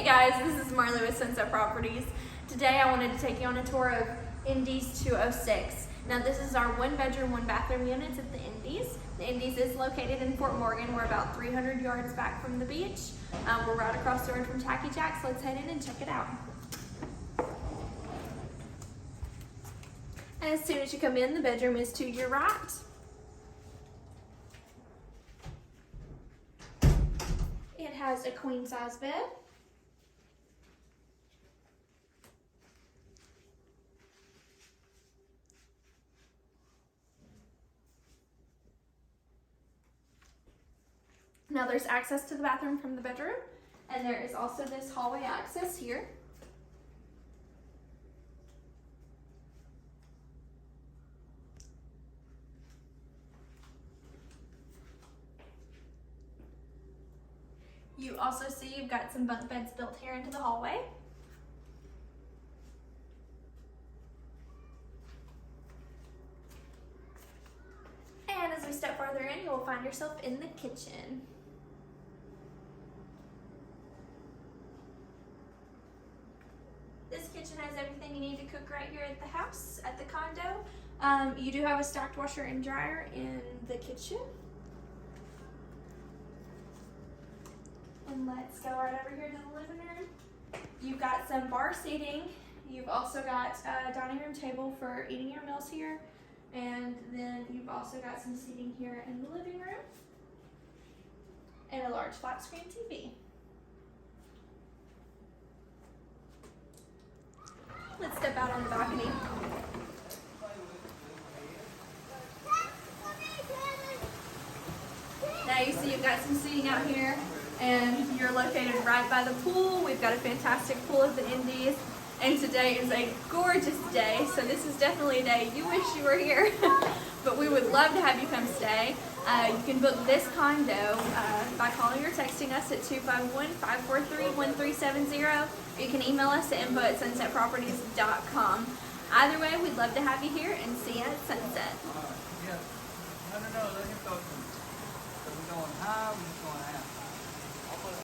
guys, this is Marley with Sunset Properties. Today I wanted to take you on a tour of Indies 206. Now this is our 1-bedroom, 1-bathroom units at the Indies. The Indies is located in Fort Morgan. We're about 300 yards back from the beach. We're right across the road from Tacky Jacks. Let's head in and check it out. As soon as you come in, the bedroom is to your right. It has a queen size bed. Now there's access to the bathroom from the bedroom, and there is also this hallway access here. You also see you've got some bunk beds built here into the hallway. And as we step farther in, you will find yourself in the kitchen. This kitchen has everything you need to cook right here at the house, at the condo. You do have a stacked washer and dryer in the kitchen. And let's go right over here to the living room. You've got some bar seating. You've also got a dining room table for eating your meals here. And then you've also got some seating here in the living room. And a large flat screen TV. Let's step out on the balcony. Now you see you've got some seating out here, and you're located right by the pool. We've got a fantastic pool at the Indies, and today is a gorgeous day, so this is definitely a day you wish you were here. But we would love to have you come stay. You can book this condo by calling or texting us at 251-543-1370, or you can email us at info@sunsetproperties.com. Either way, we'd love to have you here and see you at sunset. Yeah. No, let him talk to me. So we're going high, we're just going half.